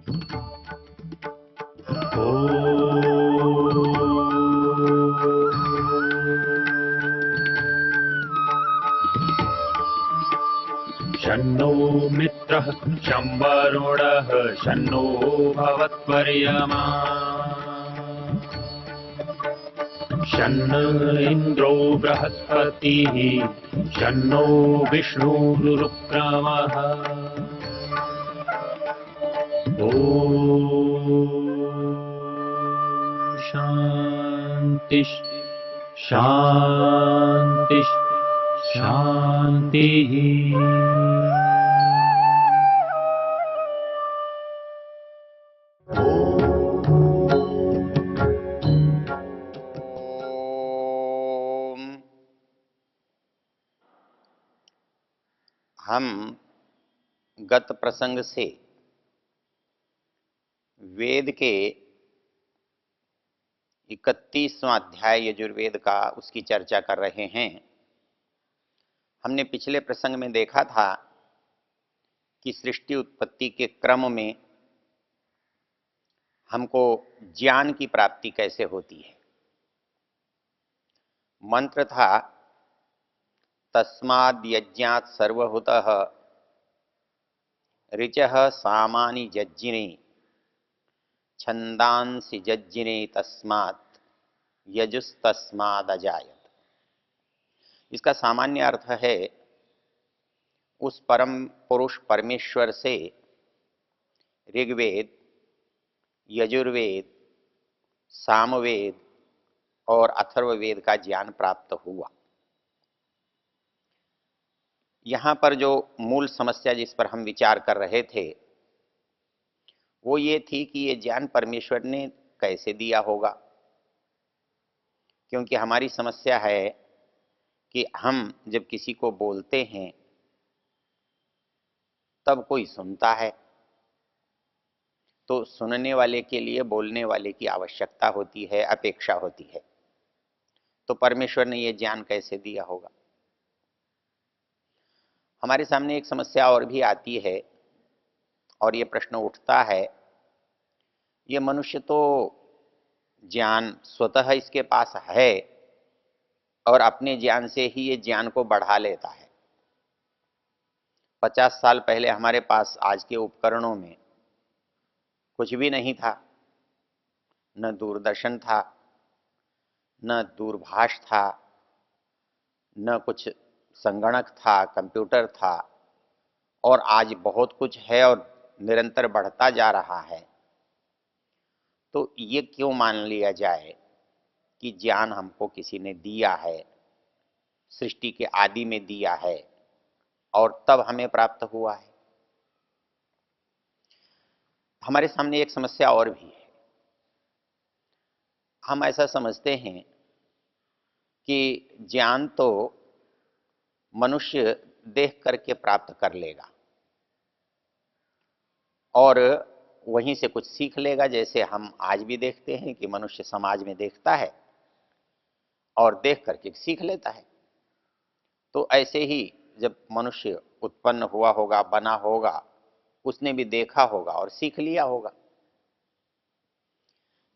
शन्नो मित्रः शं वरुणः शन्नो भवत्वर्यमा शन्न इन्द्रो बृहस्पतिः शन्नो विष्णुरुक्रमः ॐ शान्ति शान्ति शान्तिः। हम गत प्रसंग से वेद के 31वां अध्याय यजुर्वेद का उसकी चर्चा कर रहे हैं। हमने पिछले प्रसंग में देखा था कि सृष्टि उत्पत्ति के क्रम में हमको ज्ञान की प्राप्ति कैसे होती है। मंत्र था तस्माद् यज्ञात् सर्वहुतः ऋचः सामानि जज्जिने छंदांसि जज्जिने तस्मात् यजुस्तस्मादजायत। इसका सामान्य अर्थ है उस परम पुरुष परमेश्वर से ऋग्वेद, यजुर्वेद, सामवेद और अथर्ववेद का ज्ञान प्राप्त हुआ। यहाँ पर जो मूल समस्या जिस पर हम विचार कर रहे थे वो ये थी कि ये ज्ञान परमेश्वर ने कैसे दिया होगा, क्योंकि हमारी समस्या है कि हम जब किसी को बोलते हैं तब कोई सुनता है, तो सुनने वाले के लिए बोलने वाले की आवश्यकता होती है, अपेक्षा होती है। तो परमेश्वर ने ये ज्ञान कैसे दिया होगा। हमारे सामने एक समस्या और भी आती है और ये प्रश्न उठता है, ये मनुष्य तो ज्ञान स्वतः इसके पास है और अपने ज्ञान से ही ये ज्ञान को बढ़ा लेता है। 50 साल पहले हमारे पास आज के उपकरणों में कुछ भी नहीं था, न दूरदर्शन था, न दूरभाष था, न कुछ संगणक था, कंप्यूटर था, और आज बहुत कुछ है और निरंतर बढ़ता जा रहा है। तो ये क्यों मान लिया जाए कि ज्ञान हमको किसी ने दिया है, सृष्टि के आदि में दिया है और तब हमें प्राप्त हुआ है। हमारे सामने एक समस्या और भी है। हम ऐसा समझते हैं कि ज्ञान तो मनुष्य देख करके प्राप्त कर लेगा और वहीं से कुछ सीख लेगा, जैसे हम आज भी देखते हैं कि मनुष्य समाज में देखता है और देख करके सीख लेता है। तो ऐसे ही जब मनुष्य उत्पन्न हुआ होगा, बना होगा, उसने भी देखा होगा और सीख लिया होगा।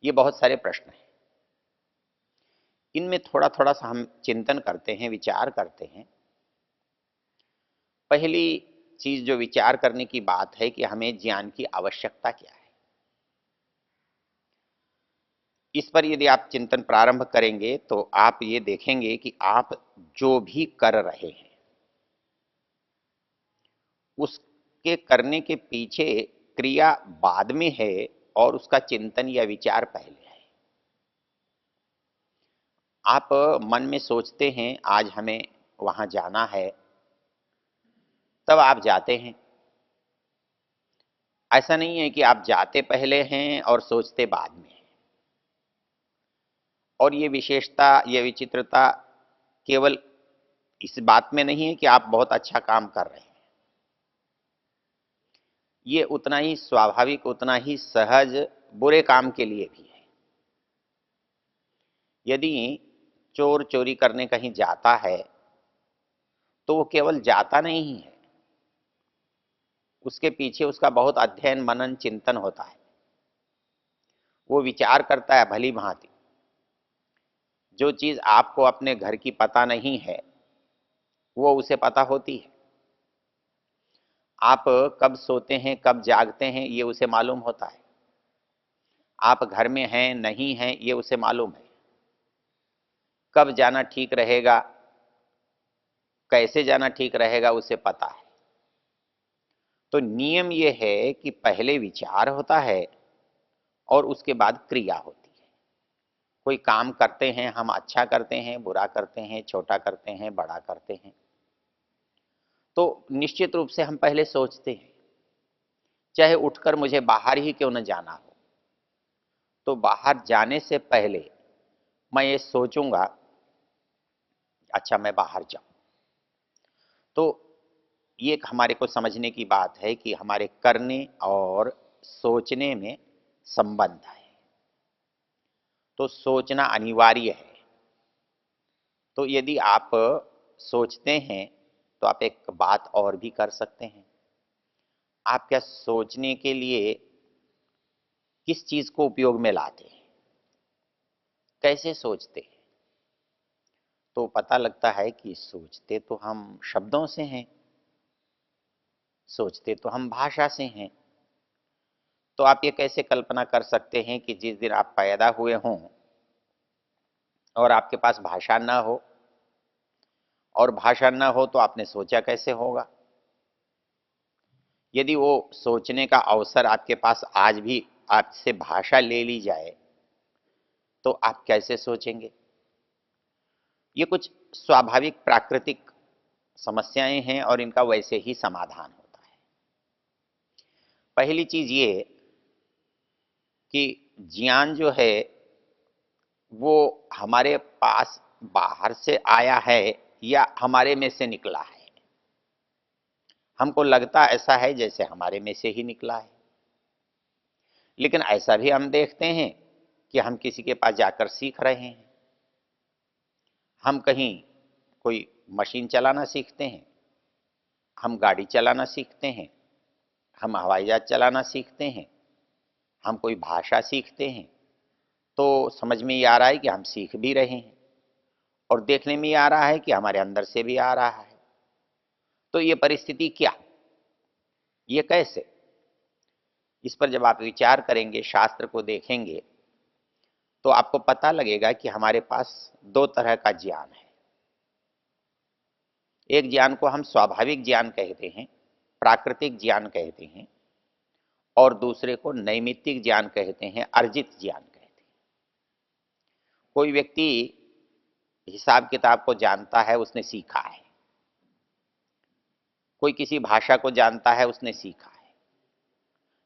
ये बहुत सारे प्रश्न हैं, इनमें थोड़ा थोड़ा सा हम चिंतन करते हैं, विचार करते हैं। पहली चीज जो विचार करने की बात है कि हमें ज्ञान की आवश्यकता क्या है। इस पर यदि आप चिंतन प्रारंभ करेंगे तो आप ये देखेंगे कि आप जो भी कर रहे हैं उसके करने के पीछे क्रिया बाद में है और उसका चिंतन या विचार पहले है। आप मन में सोचते हैं आज हमें वहां जाना है, तब आप जाते हैं। ऐसा नहीं है कि आप जाते पहले हैं और सोचते बाद में हैं। और ये विशेषता, ये विचित्रता केवल इस बात में नहीं है कि आप बहुत अच्छा काम कर रहे हैं, ये उतना ही स्वाभाविक, उतना ही सहज बुरे काम के लिए भी है। यदि चोर चोरी करने कहीं जाता है तो वो केवल जाता नहीं है, उसके पीछे उसका बहुत अध्ययन मनन चिंतन होता है। वो विचार करता है भली भांति। जो चीज आपको अपने घर की पता नहीं है वो उसे पता होती है। आप कब सोते हैं कब जागते हैं ये उसे मालूम होता है। आप घर में हैं नहीं हैं ये उसे मालूम है। कब जाना ठीक रहेगा कैसे जाना ठीक रहेगा उसे पता है। तो नियम ये है कि पहले विचार होता है और उसके बाद क्रिया होती है। कोई काम करते हैं हम अच्छा करते हैं बुरा करते हैं छोटा करते हैं बड़ा करते हैं तो निश्चित रूप से हम पहले सोचते हैं। चाहे उठकर मुझे बाहर ही क्यों न जाना हो तो बाहर जाने से पहले मैं ये सोचूंगा अच्छा मैं बाहर जाऊं। तो ये एक हमारे को समझने की बात है कि हमारे करने और सोचने में संबंध है। तो सोचना अनिवार्य है। तो यदि आप सोचते हैं तो आप एक बात और भी कर सकते हैं। आप क्या सोचने के लिए किस चीज को उपयोग में लाते हैं कैसे सोचते हैं। तो पता लगता है कि सोचते तो हम शब्दों से हैं सोचते तो हम भाषा से हैं। तो आप ये कैसे कल्पना कर सकते हैं कि जिस दिन आप पैदा हुए हों और आपके पास भाषा न हो और भाषा न हो तो आपने सोचा कैसे होगा। यदि वो सोचने का अवसर आपके पास आज भी आपसे भाषा ले ली जाए तो आप कैसे सोचेंगे। ये कुछ स्वाभाविक प्राकृतिक समस्याएं हैं और इनका वैसे ही समाधान होता है। पहली चीज ये कि ज्ञान जो है वो हमारे पास बाहर से आया है या हमारे में से निकला है। हमको लगता ऐसा है जैसे हमारे में से ही निकला है। लेकिन ऐसा भी हम देखते हैं कि हम किसी के पास जाकर सीख रहे हैं। हम कहीं कोई मशीन चलाना सीखते हैं हम गाड़ी चलाना सीखते हैं हम हवाई जहाज चलाना सीखते हैं हम कोई भाषा सीखते हैं तो समझ में ये आ रहा है कि हम सीख भी रहे हैं और देखने में ये आ रहा है कि हमारे अंदर से भी आ रहा है। तो ये परिस्थिति क्या ये कैसे इस पर जब आप विचार करेंगे शास्त्र को देखेंगे तो आपको पता लगेगा कि हमारे पास दो तरह का ज्ञान है। एक ज्ञान को हम स्वाभाविक ज्ञान कहते हैं प्राकृतिक ज्ञान कहते हैं और दूसरे को नैमित्तिक ज्ञान कहते हैं अर्जित ज्ञान कहते हैं। कोई व्यक्ति हिसाब किताब को जानता है उसने सीखा है। कोई किसी भाषा को जानता है उसने सीखा है।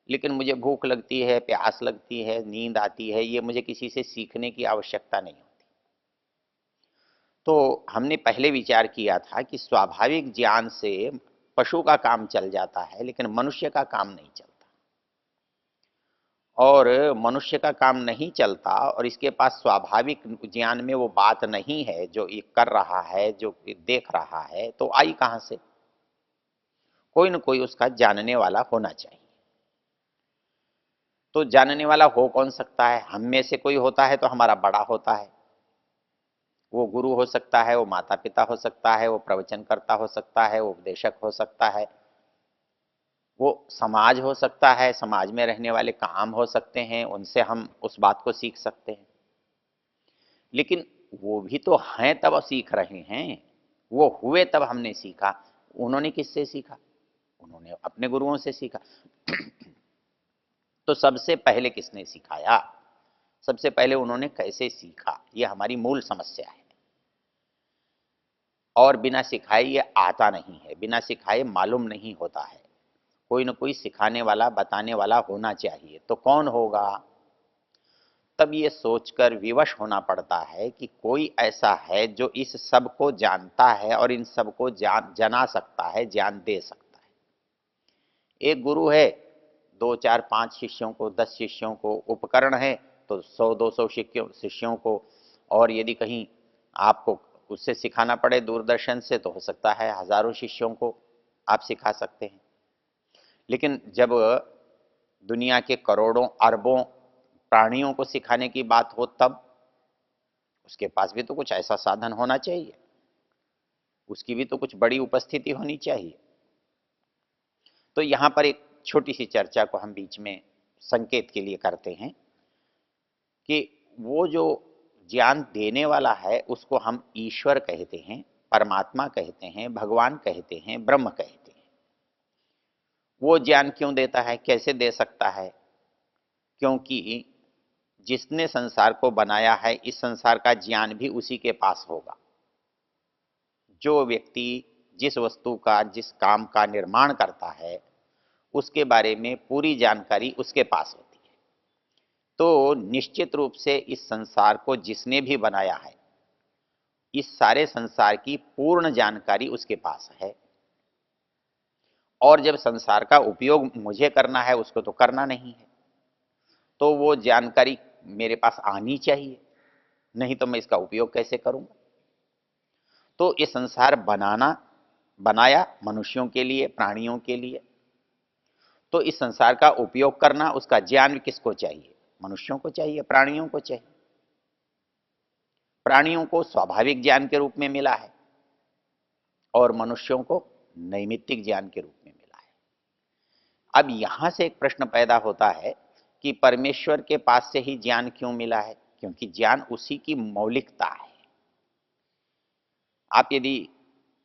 लेकिन मुझे भूख लगती है प्यास लगती है नींद आती है ये मुझे किसी से सीखने की आवश्यकता नहीं होती। तो हमने पहले विचार किया था कि स्वाभाविक ज्ञान से पशु का काम चल जाता है लेकिन मनुष्य का काम नहीं चलता। और मनुष्य का काम नहीं चलता और इसके पास स्वाभाविक ज्ञान में वो बात नहीं है जो ये कर रहा है जो देख रहा है तो आई कहां से। कोई न कोई उसका जानने वाला होना चाहिए। तो जानने वाला हो कौन सकता है। हम में से कोई होता है तो हमारा बड़ा होता है। वो गुरु हो सकता है वो माता पिता हो सकता है वो प्रवचनकर्ता हो सकता है वो उपदेशक हो सकता है वो समाज हो सकता है समाज में रहने वाले काम हो सकते हैं उनसे हम उस बात को सीख सकते हैं। लेकिन वो भी तो हैं तब सीख रहे हैं वो हुए तब हमने सीखा। उन्होंने किससे सीखा उन्होंने अपने गुरुओं से सीखा। तो सबसे पहले किसने सिखाया सबसे पहले उन्होंने कैसे सीखा ये हमारी मूल समस्या है। और बिना सिखाए ये आता नहीं है बिना सिखाए मालूम नहीं होता है। कोई न कोई सिखाने वाला बताने वाला होना चाहिए। तो कौन होगा तब ये सोचकर विवश होना पड़ता है कि कोई ऐसा है जो इस सब को जानता है और इन सब को जना सकता है ज्ञान दे सकता है। एक गुरु है 2 4 5 शिष्यों को 10 शिष्यों को उपकरण है तो 100 200 शिष्यों को। और यदि कहीं आपको उससे सिखाना पड़े दूरदर्शन से तो हो सकता है हजारों शिष्यों को आप सिखा सकते हैं। लेकिन जब दुनिया के करोड़ों अरबों प्राणियों को सिखाने की बात हो तब उसके पास भी तो कुछ ऐसा साधन होना चाहिए, उसकी भी तो कुछ बड़ी उपस्थिति होनी चाहिए। तो यहां पर एक छोटी सी चर्चा को हम बीच में संकेत के लिए करते हैं कि वो जो ज्ञान देने वाला है उसको हम ईश्वर कहते हैं, परमात्मा कहते हैं, भगवान कहते हैं, ब्रह्म कहते हैं। वो ज्ञान क्यों देता है, कैसे दे सकता है? क्योंकि जिसने संसार को बनाया है इस संसार का ज्ञान भी उसी के पास होगा। जो व्यक्ति जिस वस्तु का, जिस काम का निर्माण करता है उसके बारे में पूरी जानकारी उसके पास होती है। तो निश्चित रूप से इस संसार को जिसने भी बनाया है इस सारे संसार की पूर्ण जानकारी उसके पास है। और जब संसार का उपयोग मुझे करना है, उसको तो करना नहीं है, तो वो जानकारी मेरे पास आनी चाहिए, नहीं तो मैं इसका उपयोग कैसे करूंगा? तो ये संसार बनाया मनुष्यों के लिए, प्राणियों के लिए। तो इस संसार का उपयोग करना, उसका ज्ञान किसको चाहिए? मनुष्यों को चाहिए, प्राणियों को चाहिए। प्राणियों को स्वाभाविक ज्ञान के रूप में मिला है और मनुष्यों को नैमित्तिक ज्ञान के रूप में मिला है। अब यहां से एक प्रश्न पैदा होता है कि परमेश्वर के पास से ही ज्ञान क्यों मिला है? क्योंकि ज्ञान उसी की मौलिकता है। आप यदि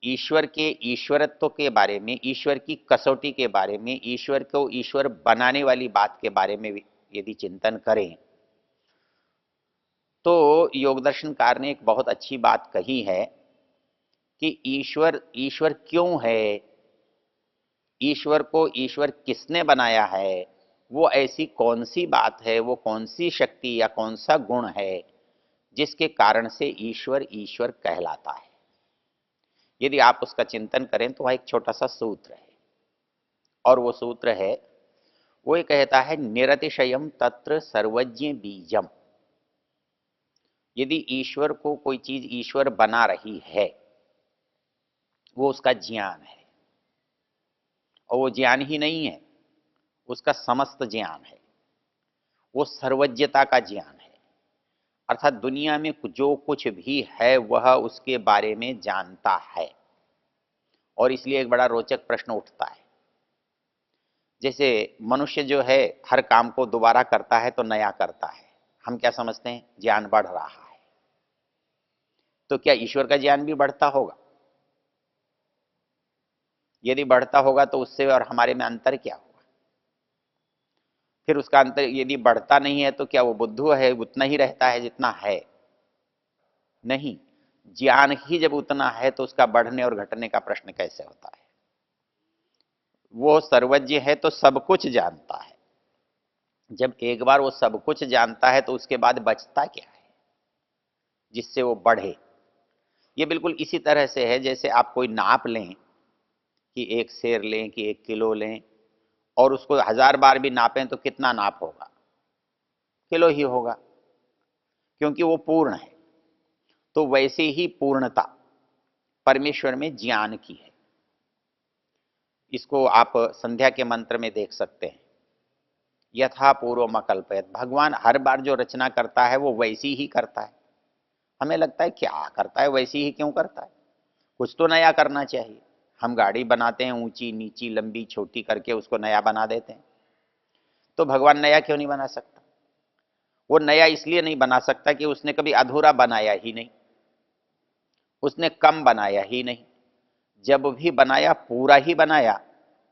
ईश्वर के ईश्वरत्व के बारे में, ईश्वर की कसौटी के बारे में, ईश्वर को ईश्वर बनाने वाली बात के बारे में यदि चिंतन करें तो योग दर्शनकार ने एक बहुत अच्छी बात कही है कि ईश्वर ईश्वर क्यों है, ईश्वर को ईश्वर किसने बनाया है, वो ऐसी कौन सी बात है, वो कौन सी शक्ति या कौन सा गुण है जिसके कारण से ईश्वर ईश्वर कहलाता है। यदि आप उसका चिंतन करें तो वह एक छोटा सा सूत्र है, और वो सूत्र है, वो ये कहता है, निरतिशयम तत्र सर्वज्ञ बीजम। यदि ईश्वर को कोई चीज ईश्वर बना रही है, वो उसका ज्ञान है, और वो ज्ञान ही नहीं है, उसका समस्त ज्ञान है, वो सर्वज्ञता का ज्ञान है। अर्थात दुनिया में जो कुछ भी है वह उसके बारे में जानता है। और इसलिए एक बड़ा रोचक प्रश्न उठता है, जैसे मनुष्य जो है हर काम को दोबारा करता है तो नया करता है, हम क्या समझते हैं? ज्ञान बढ़ रहा है। तो क्या ईश्वर का ज्ञान भी बढ़ता होगा? यदि बढ़ता होगा तो उससे और हमारे में अंतर क्या होगा? फिर उसका अंतर यदि बढ़ता नहीं है तो क्या वो बुद्धू है, उतना ही रहता है जितना है? नहीं, ज्ञान ही जब उतना है तो उसका बढ़ने और घटने का प्रश्न कैसे होता है? वो सर्वज्ञ है तो सब कुछ जानता है। जब एक बार वो सब कुछ जानता है तो उसके बाद बचता क्या है जिससे वो बढ़े? ये बिल्कुल इसी तरह से है जैसे आप कोई नाप लें कि एक सेर लें कि 1 किलो लें, और उसको 1000 बार भी नापें तो कितना नाप होगा? किलो ही होगा, क्योंकि वो पूर्ण है। तो वैसे ही पूर्णता परमेश्वर में ज्ञान की है। इसको आप संध्या के मंत्र में देख सकते हैं, यथा पूर्वम अकल्पयत। भगवान हर बार जो रचना करता है वो वैसी ही करता है। हमें लगता है क्या करता है, वैसी ही क्यों करता है? कुछ तो नया करना चाहिए। हम गाड़ी बनाते हैं, ऊंची नीची लंबी छोटी करके उसको नया बना देते हैं। तो भगवान नया क्यों नहीं बना सकता? वो नया इसलिए नहीं बना सकता कि उसने कभी अधूरा बनाया ही नहीं, उसने कम बनाया ही नहीं। जब भी बनाया पूरा ही बनाया,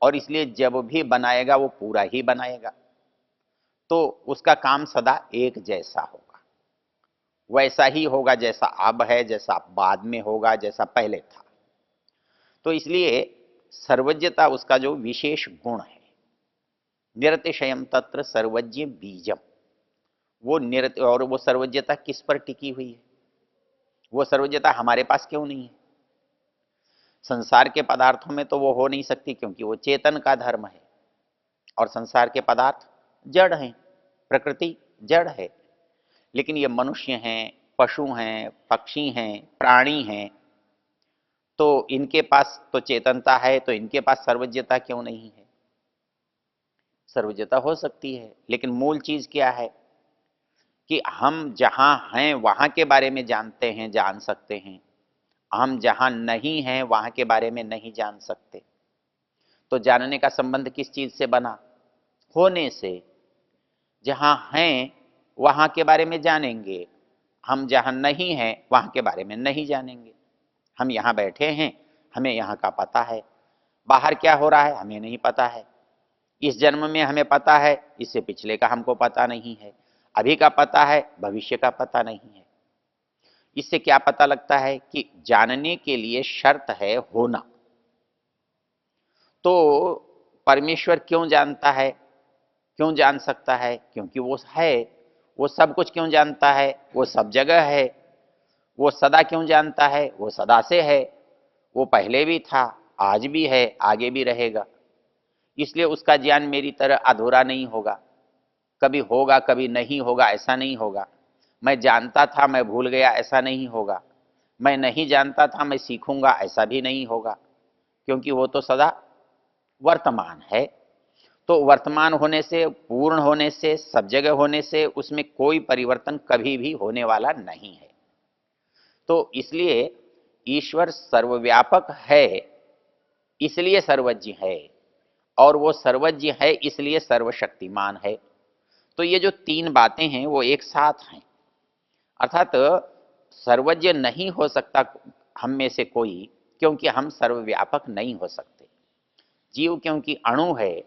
और इसलिए जब भी बनाएगा वो पूरा ही बनाएगा। तो उसका काम सदा एक जैसा होगा, वैसा ही होगा जैसा अब है, जैसा बाद में होगा, जैसा पहले था। तो इसलिए सर्वज्ञता उसका जो विशेष गुण है। निरतिशयम तत्र सर्वज्ञ बीजम। वो निरत, और वो सर्वज्ञता किस पर टिकी हुई है? वो सर्वज्ञता हमारे पास क्यों नहीं है? संसार के पदार्थों में तो वो हो नहीं सकती, क्योंकि वो चेतन का धर्म है, और संसार के पदार्थ जड़ हैं, प्रकृति जड़ है। लेकिन ये मनुष्य हैं, पशु हैं, पक्षी हैं, प्राणी हैं, तो इनके पास तो चेतनता है, तो इनके पास सर्वज्ञता क्यों नहीं है? सर्वज्ञता हो सकती है, लेकिन मूल चीज क्या है कि हम जहां हैं वहां के बारे में जानते हैं, जान सकते हैं। हम जहां नहीं हैं वहां के बारे में नहीं जान सकते। तो जानने का संबंध किस चीज से बना? होने से। जहां हैं वहां के बारे में जानेंगे, हम जहां नहीं हैं वहां के बारे में नहीं जानेंगे। हम यहां बैठे हैं, हमें यहां का पता है, बाहर क्या हो रहा है हमें नहीं पता है। इस जन्म में हमें पता है, इससे पिछले का हमको पता नहीं है। अभी का पता है, भविष्य का पता नहीं है। इससे क्या पता लगता है कि जानने के लिए शर्त है होना। तो परमेश्वर क्यों जानता है, क्यों जान सकता है? क्योंकि वो है। वो सब कुछ क्यों जानता है? वो सब जगह है। वो सदा क्यों जानता है? वो सदा से है। वो पहले भी था, आज भी है, आगे भी रहेगा। इसलिए उसका ज्ञान मेरी तरह अधूरा नहीं होगा। कभी होगा कभी नहीं होगा ऐसा नहीं होगा। मैं जानता था मैं भूल गया ऐसा नहीं होगा। मैं नहीं जानता था मैं सीखूंगा ऐसा भी नहीं होगा। क्योंकि वो तो सदा वर्तमान है। तो वर्तमान होने से, पूर्ण होने से, सब जगह होने से उसमें कोई परिवर्तन कभी भी होने वाला नहीं है। तो इसलिए ईश्वर सर्वव्यापक है, इसलिए सर्वज्ञ है, और वो सर्वज्ञ है इसलिए सर्वशक्तिमान है। तो ये जो तीन बातें हैं वो एक साथ हैं। अर्थात सर्वज्ञ नहीं हो सकता हम में से कोई, क्योंकि हम सर्वव्यापक नहीं हो सकते। जीव क्योंकि अणु है,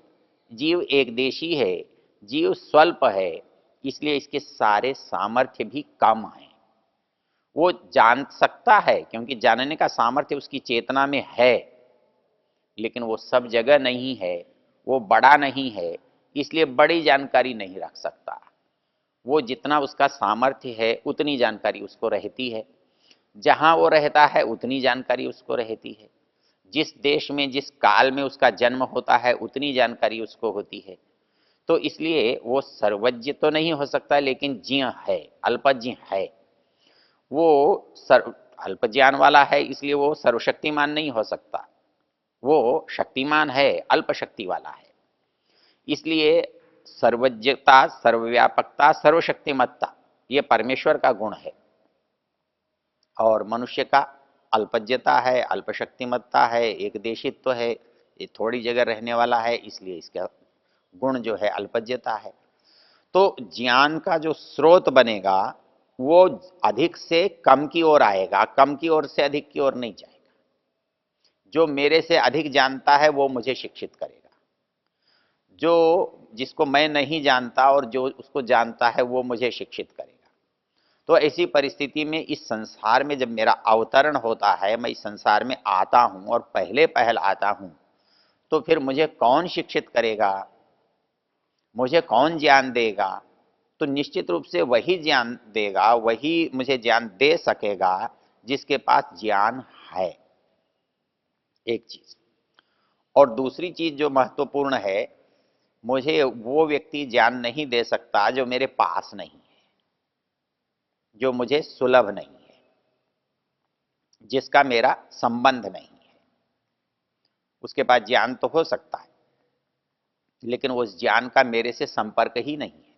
जीव एकदेशी है, जीव स्वल्प है, इसलिए इसके सारे सामर्थ्य भी कम हैं। वो जान सकता है क्योंकि जानने का सामर्थ्य उसकी चेतना में है, लेकिन वो सब जगह नहीं है, वो बड़ा नहीं है, इसलिए बड़ी जानकारी नहीं रख सकता। वो जितना उसका सामर्थ्य है उतनी जानकारी उसको रहती है। जहां वो रहता है उतनी जानकारी उसको रहती है। जिस देश में जिस काल में उसका जन्म होता है उतनी जानकारी उसको होती है। तो इसलिए वो सर्वज्ञ तो नहीं हो सकता, लेकिन ज्ञ है, अल्पज्ञ है। वो अल्प ज्ञान वाला है, इसलिए वो सर्वशक्तिमान नहीं हो सकता। वो शक्तिमान है, अल्प शक्ति वाला है। इसलिए सर्वज्ञता, सर्वव्यापकता, सर्वशक्तिमत्ता ये परमेश्वर का गुण है, और मनुष्य का अल्पज्ञता है, अल्पशक्तिमत्ता है, एक देशित्व है, ये थोड़ी जगह रहने वाला है, इसलिए इसका गुण जो है अल्पज्ञता है। तो ज्ञान का जो स्रोत बनेगा वो अधिक से कम की ओर आएगा, कम की ओर से अधिक की ओर नहीं जाएगा। जो मेरे से अधिक जानता है वो मुझे शिक्षित करेगा। जो जिसको मैं नहीं जानता और जो उसको जानता है वो मुझे शिक्षित करेगा। तो ऐसी परिस्थिति में इस संसार में जब मेरा अवतरण होता है, मैं इस संसार में आता हूं और पहले पहल आता हूं, तो फिर मुझे कौन शिक्षित करेगा, मुझे कौन ज्ञान देगा? तो निश्चित रूप से वही ज्ञान देगा, वही मुझे ज्ञान दे सकेगा जिसके पास ज्ञान है। एक चीज। और दूसरी चीज जो महत्वपूर्ण है, मुझे वो व्यक्ति ज्ञान नहीं दे सकता जो मेरे पास नहीं है, जो मुझे सुलभ नहीं है, जिसका मेरा संबंध नहीं है। उसके पास ज्ञान तो हो सकता है, लेकिन उस ज्ञान का मेरे से संपर्क ही नहीं है,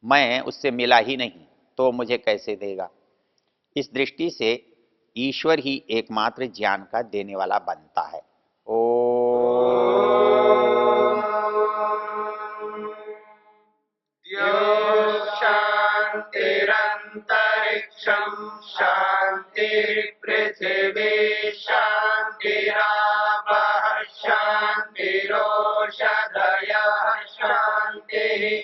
मैं उससे मिला ही नहीं, तो मुझे कैसे देगा? इस दृष्टि से ईश्वर ही एकमात्र ज्ञान का देने वाला बनता है। ओम शांतिरंतरिक्षं शांतिर्पृथिवी शांतिरापः शांतिरोषधयः शांतिः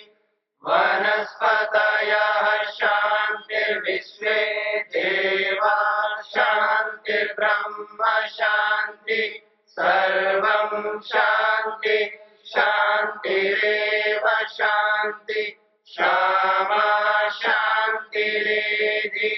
वनस्पतयः शांतिर्विश्वे देवा शांतिर्ब्रह्म शांति सर्वं शांति शांतिरेव शांति क्षमा शांतिरेधि